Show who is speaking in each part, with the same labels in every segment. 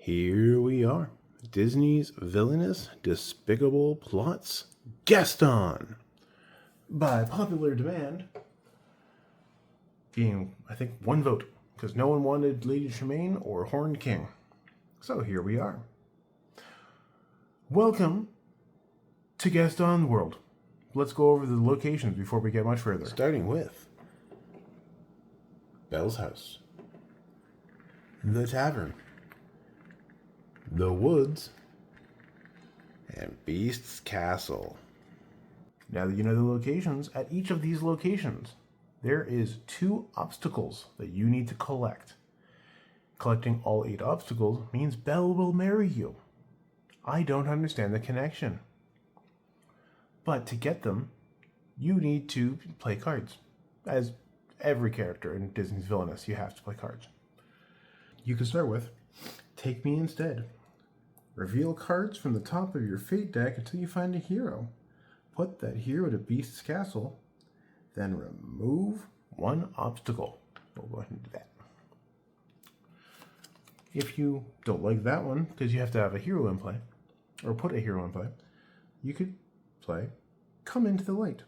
Speaker 1: Here we are. Disney's Villainous Despicable Plots Gaston. By popular demand, being, I think, one vote, because no one wanted Lady Tremaine or Horned King. So here we are. Welcome to Gaston World. Let's go over the locations before we get much further. Starting with Belle's house, the tavern, the woods, and Beast's castle. Now that you know the locations, at each of these locations, there is 2 obstacles that you need to collect. Collecting all 8 obstacles means Belle will marry you. I don't understand the connection. But to get them, you need to play cards. As every character in Disney's Villainous, you have to play cards. You can start with Take Me Instead. Reveal cards from the top of your fate deck until you find a hero. Put that hero to Beast's castle, then remove 1 obstacle. We'll go ahead and do that. If you don't like that one, because you have to have a hero in play, or put a hero in play, you could play Come Into the Light.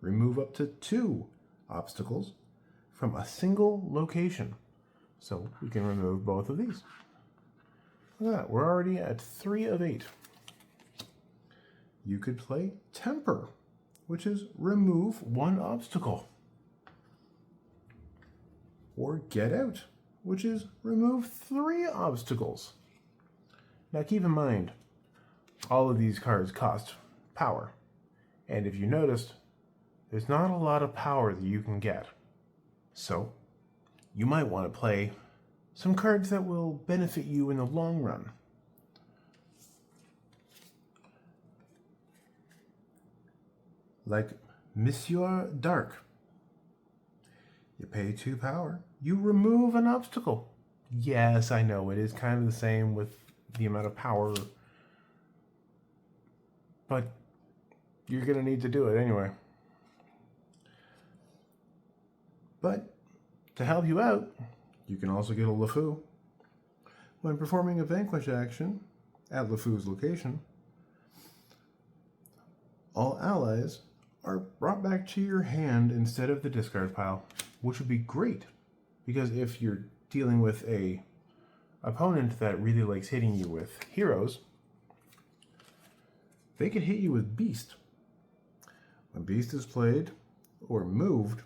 Speaker 1: Remove up to 2 obstacles from a single location. So we can remove both of these. Look at that, we're already at 3 of 8. You could play Temper, which is remove 1 obstacle. Or Get Out, which is remove 3 obstacles. Now keep in mind, all of these cards cost power. And if you noticed, there's not a lot of power that you can get. So, you might want to play some cards that will benefit you in the long run. Like Monsieur Dark. You pay 2 power, you remove an obstacle. Yes, I know, it is kind of the same with the amount of power, but you're going to need to do it anyway. But to help you out, you can also get a LeFou. When performing a Vanquish action at LeFou's location, all allies are brought back to your hand instead of the discard pile, which would be great, because if you're dealing with a opponent that really likes hitting you with heroes, they could hit you with Beast. When Beast is played or moved,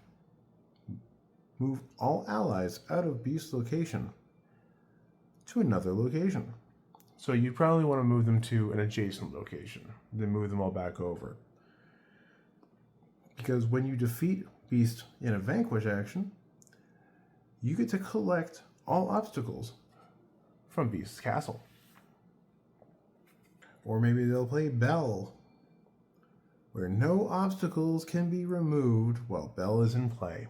Speaker 1: move all allies out of Beast's location to another location. So you'd probably want to move them to an adjacent location, then move them all back over. Because when you defeat Beast in a Vanquish action, you get to collect all obstacles from Beast's castle. Or maybe they'll play Belle, where no obstacles can be removed while Belle is in play.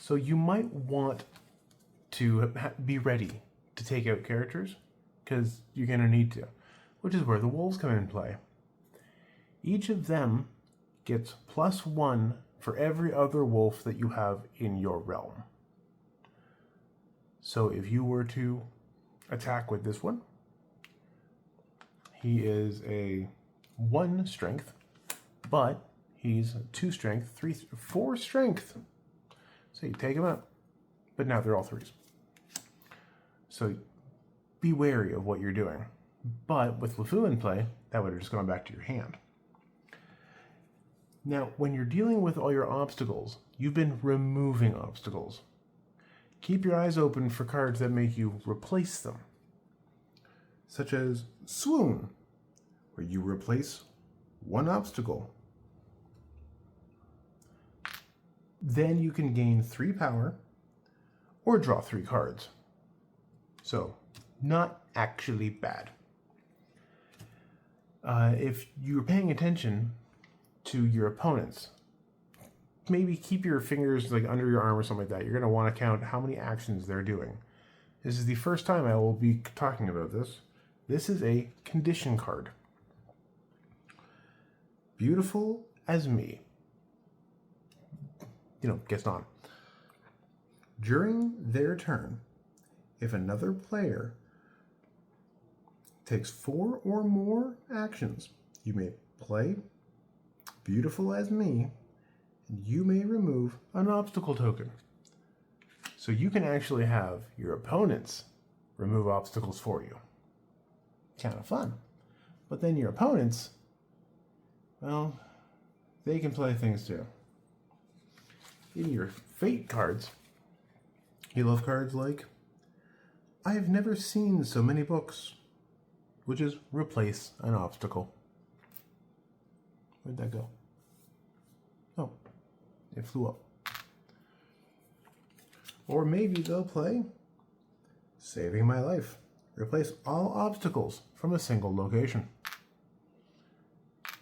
Speaker 1: So you might want to be ready to take out characters, because you're going to need to, which is where the wolves come in play. Each of them gets +1 for every other wolf that you have in your realm. So if you were to attack with this one, he is a 1 strength, but he's 2 strength, 4 strength. So you take him out, but now they're all 3s. So be wary of what you're doing. But with LeFou in play, that would have just gone back to your hand. Now, when you're dealing with all your obstacles, you've been removing obstacles. Keep your eyes open for cards that make you replace them, such as Swoon, where you replace 1 obstacle. Then you can gain 3 power or draw 3 cards. So, not actually bad. If you're paying attention to your opponents, maybe keep your fingers like under your arm or something like that. You're going to want to count how many actions they're doing. This is the first time I will be talking about this. This is a condition card. Beautiful as me. Gaston. During their turn, if another player takes 4 or more actions. You may play Beautiful as Me, and you may remove an obstacle token. So you can actually have your opponents remove obstacles for you. Kind of fun. But then your opponents, well, they can play things too. In your fate cards, you'll have cards like, I have never seen so many books, which is replace an obstacle. Where'd that go? Oh, it flew up. Or maybe they'll play Saving My Life. Replace all obstacles from a single location.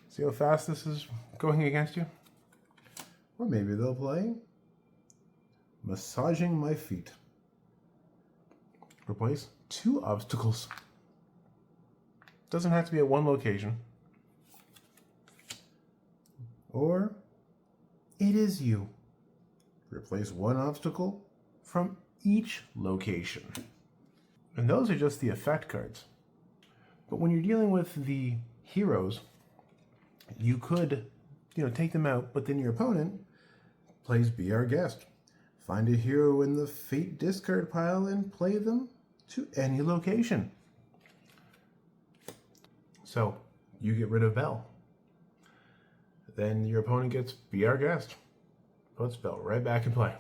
Speaker 1: See how fast this is going against you? Or maybe they'll play Massaging My Feet. Replace 2 obstacles. Doesn't have to be at one location. Or It Is You. Replace 1 obstacle from each location. And those are just the effect cards. But when you're dealing with the heroes, you could, take them out, but then your opponent plays Be Our Guest. Find a hero in the fate discard pile and play them to any location. So you get rid of Belle. Then your opponent gets Be Our Guest. Puts Belle right back in play.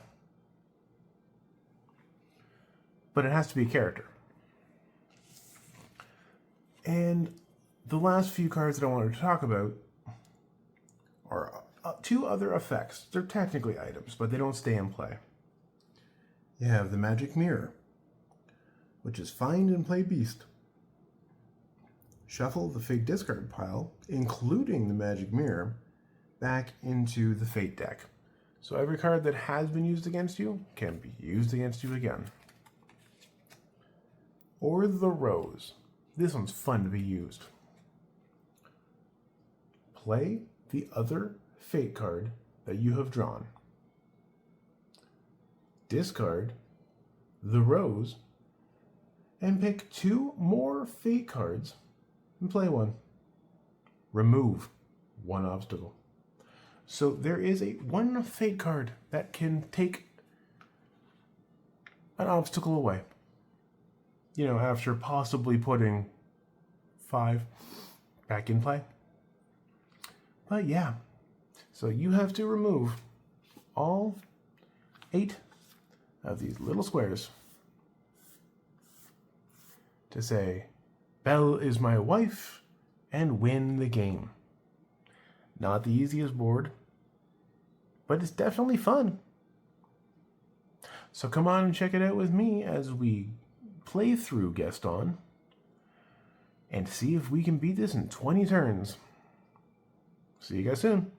Speaker 1: But it has to be a character. And the last few cards that I wanted to talk about are 2 other effects. They're technically items, but they don't stay in play. You have the Magic Mirror, which is find and play Beast. Shuffle the Fate discard pile, including the Magic Mirror, back into the Fate deck. So every card that has been used against you can be used against you again. Or the Rose. This one's fun to be used. Play the other Fate card that you have drawn. Discard the Rose and pick 2 more Fate cards and play 1. Remove 1 obstacle. So there is a 1 Fate card that can take an obstacle away. After possibly putting 5 back in play. But yeah, so you have to remove all 8 of these little squares to say, Belle is my wife, and win the game. Not the easiest board, but it's definitely fun. So come on and check it out with me as we play through Gaston and see if we can beat this in 20 turns. See you guys soon.